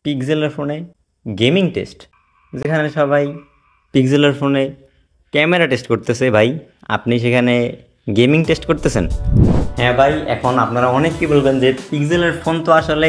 পিক্সেলের ফোনে gaming test, যেখানে সবাই পিক্সেলের ফোনে ক্যামেরা টেস্ট করতেছে। ভাই আপনি সেখানে গেমিং টেস্ট করতেছেন? হ্যাঁ ভাই, এখন আপনারা অনেকেই বলবেন যে পিক্সেলের ফোন তো আসলে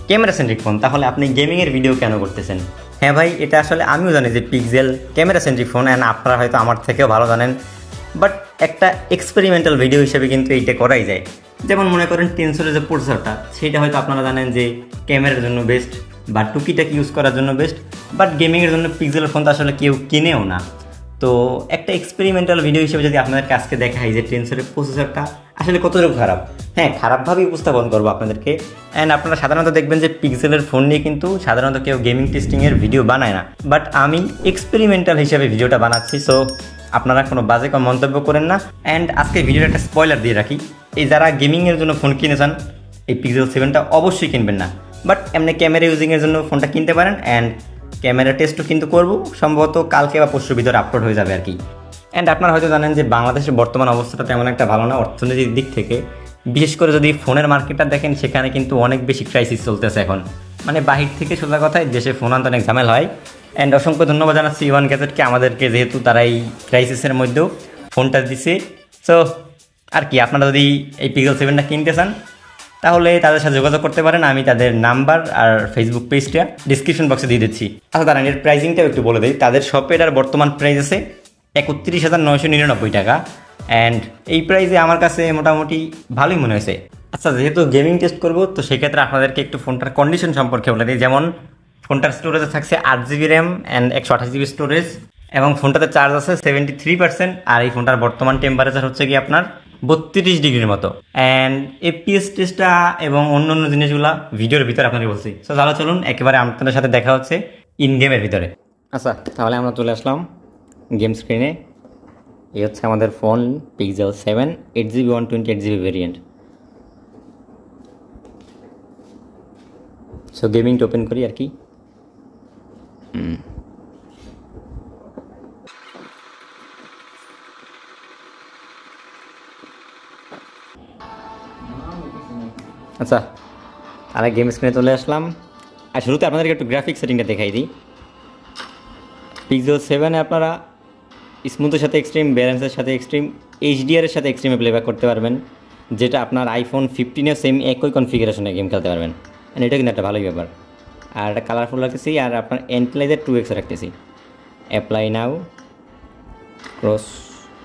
ক্যামেরা সেন্ট্রিক ফোন, তাহলে আপনি গেমিংয়ের ভিডিও কেন করতেছেন? হ্যাঁ ভাই, এটা আসলে আমিও জানি যে pixel camera centric phone, and আপনারা হয়তো আমার থেকেও ভালো জানেন। বাট একটা এক্সপেরিমেন্টাল ভিডিও হিসেবে কিন্তু এইটা করাই যায়। যেমন মনে করেন টেনসরের যে প্রসেসরটা, সেটা হয়তো আপনারা জানেন যে ক্যামেরার জন্য বেস্ট বা টুকিটাকি ইউজ করার জন্য বেস্ট, বাট গেমিংয়ের জন্য পিক্সেলের ফোন তো আসলে কেউ কিনেও না। তো একটা এক্সপেরিমেন্টাল ভিডিও হিসেবে যদি আপনাদেরকে আজকে দেখাই যে টেনসরের প্রসেসরটা আসলে কতটুকু খারাপ, হ্যাঁ খারাপভাবেই উপস্থাপন করবো আপনাদেরকে। অ্যান্ড আপনারা সাধারণত দেখবেন যে পিক্সেলের ফোন নিয়ে কিন্তু সাধারণত কেউ গেমিং টেস্টিংয়ের ভিডিও বানায় না, বাট আমি এক্সপেরিমেন্টাল হিসেবে ভিডিওটা বানাচ্ছি। সো আপনারা কোনো বাজে কোনো মন্তব্য করেন না। অ্যান্ড আজকে ভিডিওটা একটা স্পয়লার দিয়ে রাখি, এই যারা গেমিংয়ের জন্য ফোন কিনেছেন এই পিক্সেল 7টা অবশ্যই কিনবেন না, বাট এমনি ক্যামেরা ইউজিংয়ের জন্য ফোনটা কিনতে পারেন। অ্যান্ড ক্যামেরা টেস্টও কিন্তু করবো, সম্ভবত কালকে বা পরশুর ভিতরে আপলোড হয়ে যাবে আর কি। অ্যান্ড আপনারা হয়তো জানেন যে বাংলাদেশের বর্তমান অবস্থাটা তেমন একটা ভালো না অর্থনৈতিক দিক থেকে। বিশেষ করে যদি ফোনের মার্কেটটা দেখেন, সেখানে কিন্তু অনেক বেশি ক্রাইসিস চলতেছে এখন। মানে বাহির থেকে সোজা কথায় দেশে ফোন আনতে অনেক ঝামেলা হয়। অ্যান্ড অসংখ্য ধন্যবাদ জানাচ্ছি ওয়ান গ্যাজেটকে আমাদেরকে, যেহেতু তারা এই ক্রাইসিসের মধ্যেও ফোনটা দিছে। সো আর কি, আপনারা যদি এই পিক্সেল 7টা কিনতে চান তাহলে তাদের সাথে যোগাযোগ করতে পারেন। আমি তাদের নাম্বার আর ফেসবুক পেজটা ডিসক্রিপশন বক্সে দিয়ে দিচ্ছি। আচ্ছা দাঁড়ান, এর প্রাইসিংটাও একটু বলে দিই। তাদের শপের আর বর্তমান প্রাইস আছে 31,999 টাকা। অ্যান্ড এই প্রাইসে আমার কাছে মোটামুটি ভালোই মনে হয়েছে। আচ্ছা, যেহেতু গেমিং টেস্ট করবো তো সেক্ষেত্রে আপনাদেরকে একটু ফোনটার কন্ডিশন সম্পর্কে বলে দিই। যেমন ফোনটার স্টোরেজে থাকছে 8 GB RAM and 128 GB storage, এবং ফোনটাতে চার্জ আছে 73%। আর এই ফোনটার বর্তমান টেম্পারেচার হচ্ছে কি আপনার 32 ডিগ্রির মতো। অ্যান্ড এপিএস টেস্টটা এবং অন্য অন্য জিনিসগুলো ভিডিওর ভিতরে আপনাকে বলছি। সো তাহলে চলুন একেবারে আপনাদের সাথে দেখা হচ্ছে ইন গেমের ভিতরে। আচ্ছা, তাহলে আমরা চলে আসলাম গেম স্ক্রিনে। এই হচ্ছে আমাদের phone pixel 7 8GB 128GB variant. So গেমিংটা ওপেন করি আর কি। আচ্ছা, তাহলে গেম স্ক্রিনে চলে আসলাম। আর শুরুতে আপনাদেরকে একটু গ্রাফিক সেটিংটা দেখাই দিই। পিক্সেল 7-এ আপনারা স্মুথের সাথে এক্সট্রিম, ব্যালেন্সের সাথে এক্সট্রিম, এইচডিআরের সাথে এক্সট্রিমে প্লেব্যাক করতে পারবেন, যেটা আপনার আইফোন 15-এ সেম একই কনফিগারেশনে গেম খেলতে পারবেন। এটা কিন্তু একটা ভালোই ব্যাপার। আর একটা কালারফুল রাখতেছি, আর আপনার এন্টলাইজার 2x রাখতেছি। অ্যাপ্লাই নাও, ক্রস।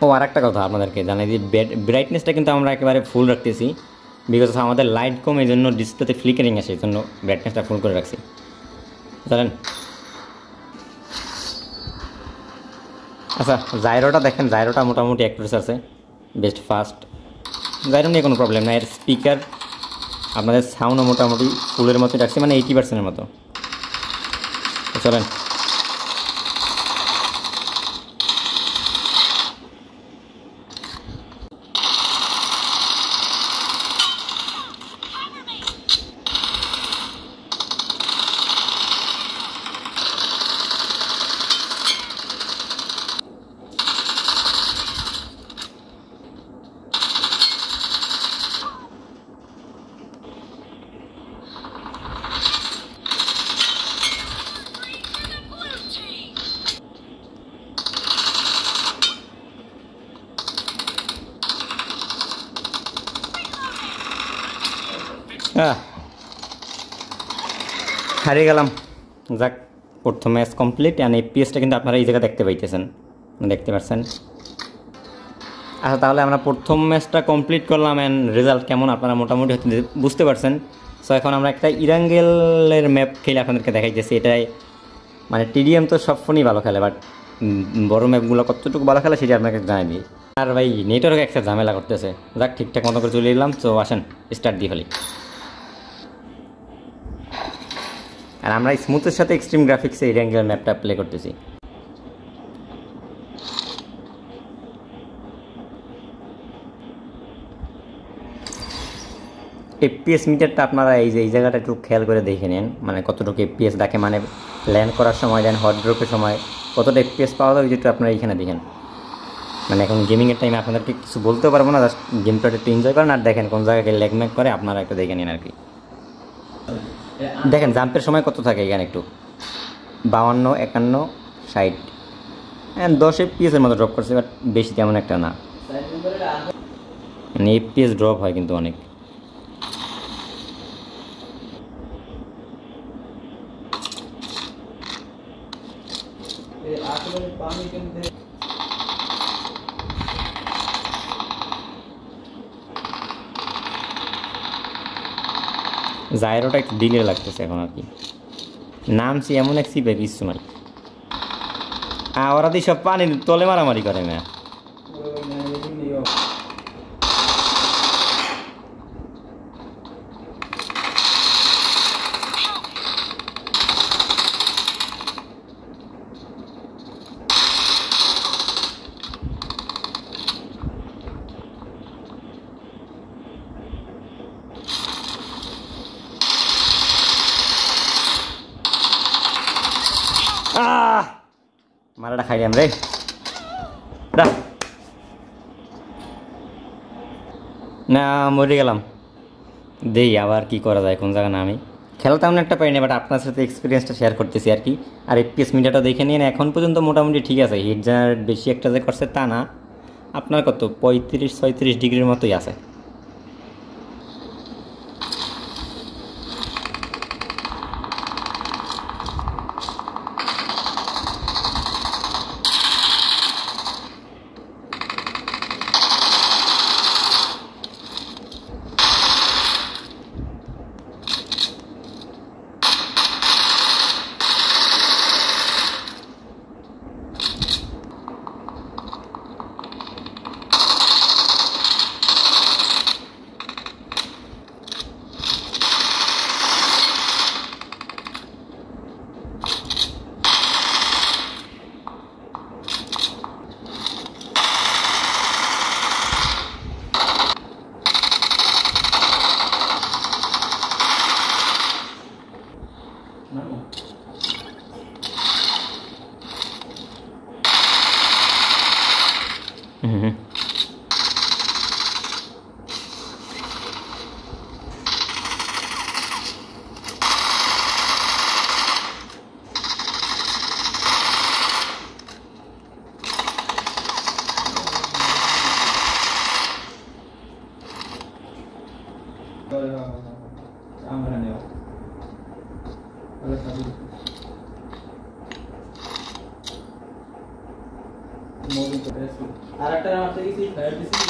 ও আর একটা কথা আপনাদেরকে জানাই যে ব্রাইটনেসটা কিন্তু আমরা একেবারে ফুল রাখতেছি, বিকজ আমাদের লাইট কম, এই জন্য ডিসপ্লেতে ফ্লিকারিং আসে, এই জন্য ব্রাইটনেসটা ফুল করে রাখছি। জানেন? আচ্ছা, জাইরোটা দেখেন, জাইরোটা মোটামুটি অ্যাক্ট্রেস আছে, বেস্ট ফাস্ট। জাইরো নিয়ে কোনো প্রবলেম না। এর স্পিকার আপনাদের সাউন্ডও মোটামুটি ফুলের মতো রাখছি, মানে 80%-এর মতো। চলেন। হারিয়ে গেলাম। যাক, প্রথম ম্যাচ কমপ্লিট। অ্যান্ড এপিএসটা কিন্তু আপনারা এই জায়গায় দেখতে পাইতেছেন, দেখতে পাচ্ছেন। আচ্ছা, তাহলে আমরা প্রথম ম্যাচটা কমপ্লিট করলাম। অ্যান্ড রেজাল্ট কেমন আপনারা মোটামুটি হয়তো বুঝতে পারছেন। সো এখন আমরা একটা ইরাঙ্গেলের ম্যাপ খেলে আপনাদেরকে দেখাইতেছি। এটাই মানে টিডিএম তো সব ফোনই ভালো খেলে, বাট বড় ম্যাপগুলো কতটুকু ভালো খেলে সেটা আপনাকে জানাই দিই। আর ভাই নেটওয়ার্ক একটা ঝামেলা করতেছে। যাক, ঠিকঠাক মতো করে চলে এলাম। তো আসেন স্টার্ট দিয়ে ফেলি। আর আমরা স্মুথের সাথে এক্সট্রিম গ্রাফিক্সে ইরাঙ্গেল ম্যাপটা প্লে করতেছি। এফপিএস মিটারটা আপনারা এই জায়গাটা একটু খেয়াল করে দেখে নেন, মানে কতটুকু এফপিএস দেখে, মানে ল্যান্ড করার সময় দেন, হট ড্রপের সময় কতটা এফপিএস পাওয়া যায়, যেটা আপনারা এইখানে দেখেন। মানে এখন গেমিংয়ের টাইমে আপনাদেরকে কিছু বলতে পারবো না, জাস্ট গেমটা একটু এনজয় করেন আর দেখেন কোন জায়গায় ল্যাগ ম্যাগ করে, আপনারা একটু দেখে নিন আর কি। দেখেন জাম্পের সময় কত থাকে এখানে একটু 52, 51, 60, হ্যাঁ 10 FPS মতো ড্রপ করছে, বাট বেশি তেমন একটা না, মানে FPS ড্রপ হয় কিন্তু অনেক। জায়রোটা একটু ডিলে লাগতেছে এখন আর কি, নামছি এমন এক সিপে কিছু নাই। ওরা দিয়ে সব পানি তলে মারামারি করে না। মারাটা খাইলাম রে, না মরে গেলাম। দেই আবার কি করা যায়, কোন জায়গা না আমি খেলতাম না একটা পাইনি, বাট আপনার সাথে এক্সপিরিয়েন্সটা শেয়ার করতেছি আর কি। আর FPS মিটারটা দেখে নিন, এখন পর্যন্ত মোটামুটি ঠিক আছে, হিট জেনারেট বেশি একটা যে করছে তা না। আপনার কত 35-36 ডিগ্রির মতোই আছে। হুম, আরেকটা মারতে গেছি ফায়ার দিছি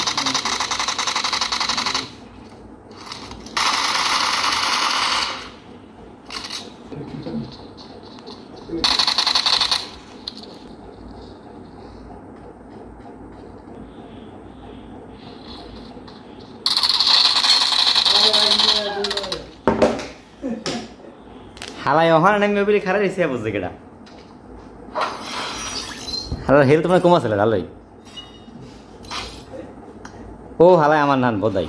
হালাই ওখানে নেমে বলে খারাপ এসে বুঝছে কেটা হালার হেলথ তোমার কম আছে ভালোই। ও হালাই আমার নান বোধাই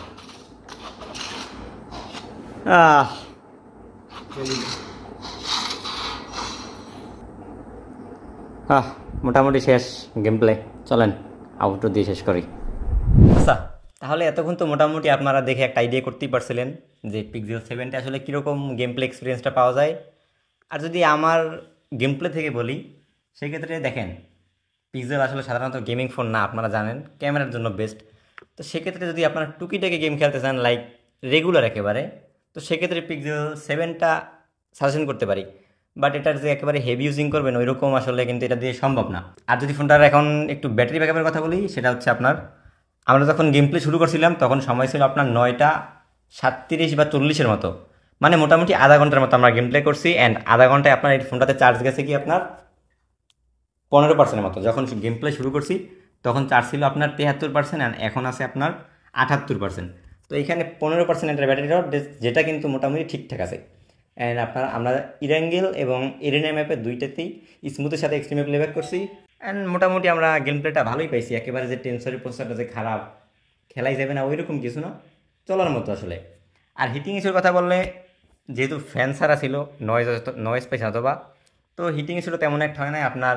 মোটামুটি শেষ গেম প্লে, চলেন আউটডোর দিয়ে শেষ করি। আচ্ছা তাহলে এতক্ষণ তো মোটামুটি আপনারা দেখে একটা আইডিয়া করতেই পারছিলেন যে পিক্সেল 7 আসলে কীরকম গেম প্লে এক্সপিরিয়েন্সটা পাওয়া যায়। আর যদি আমার গেম প্লে থেকে বলি সেক্ষেত্রে দেখেন পিক্সেল আসলে সাধারণত গেমিং ফোন না, আপনারা জানেন ক্যামেরার জন্য বেস্ট। তো সেক্ষেত্রে যদি আপনারা টুকিটাকি গেম খেলতে চান লাইক রেগুলার একেবারে, তো সেক্ষেত্রে পিক্সেল 7টা সাজেশন করতে পারি। বাট এটার যে একেবারে হেভি ইউজিং করবেন ওইরকম আসলে কিন্তু এটা দিয়ে সম্ভব না। আর যদি ফোনটার এখন একটু ব্যাটারি ব্যাকআপের কথা বলি, সেটা হচ্ছে আপনার আমরা যখন গেম প্লে শুরু করছিলাম তখন সময় ছিল আপনার 9:37 বা 40-এর মতো, মানে মোটামুটি আধা ঘন্টার মতো আমরা গেম প্লে করছি। অ্যান্ড আধা ঘন্টায় আপনার এই ফোনটাতে চার্জ গেছে কি আপনার 15%-এর মতো। যখন গেম প্লে শুরু করছি তখন চার্জ ছিল আপনার 73%, অ্যান্ড এখন আছে আপনার 78%। তো এখানে 15% একটা ব্যাটারি ড্রপ, যেটা কিন্তু মোটামুটি ঠিকঠাক আছে। অ্যান্ড আপনার আমরা ইরাঙ্গেল এবং এরিনা ম্যাপে দুইটাতেই স্মুথের সাথে এক্সট্রিমে প্লেব্যাক করছি। অ্যান্ড মোটামুটি আমরা গেম প্লেটা ভালোই পাইছি, একেবারে যে টেনসরের প্রসেসরটা যে খারাপ খেলাই যাবে না ওইরকম কিছু না, চলার মতো আসলে। আর হিটিং ইস্যুর কথা বললে যেহেতু ফ্যান ছাড়া ছিল নয়েজ পাইছে অথবা, তো হিটিং ইস্যুটা তেমন একটা হয় না, আপনার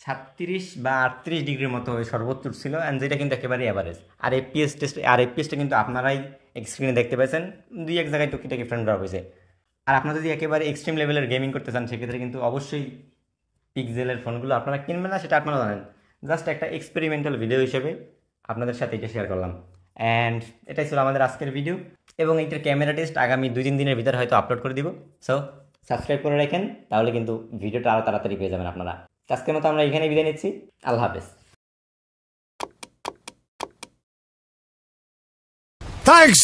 37 বা 38 ডিগ্রির মতো সর্বোচ্চ ছিল, অ্যান্ড যেটা কিন্তু একেবারে অ্যাভারেজ। আর এফপিএসটা কিন্তু আপনারাই স্ক্রিনে দেখতে পেয়েছেন, দুই এক জায়গায় টুকিটাকি ফ্রেন্ড ড্রপ হয়েছে। আর আপনারা যদি একেবারে এক্সট্রিম লেভেলের গেমিং করতে চান সেক্ষেত্রে কিন্তু অবশ্যই পিক্সেলের ফোনগুলো আপনারা কিনবেন না, সেটা আপনারা জানেন। জাস্ট একটা এক্সপেরিমেন্টাল ভিডিও হিসেবে আপনাদের সাথে এটা শেয়ার করলাম। অ্যান্ড এটাই ছিল আমাদের আজকের ভিডিও, এবং এইটার ক্যামেরা টেস্ট আগামী 2-3 দিনের ভিতরে হয়তো আপলোড করে দিব। সো সাবস্ক্রাইব করে রাখেন, তাহলে কিন্তু ভিডিওটা আরও তাড়াতাড়ি পেয়ে যাবেন আপনারা। আজকের মতো আমরা এখানেই বিদায় নিচ্ছি। আল্লাহ হাফেজ। Thanks!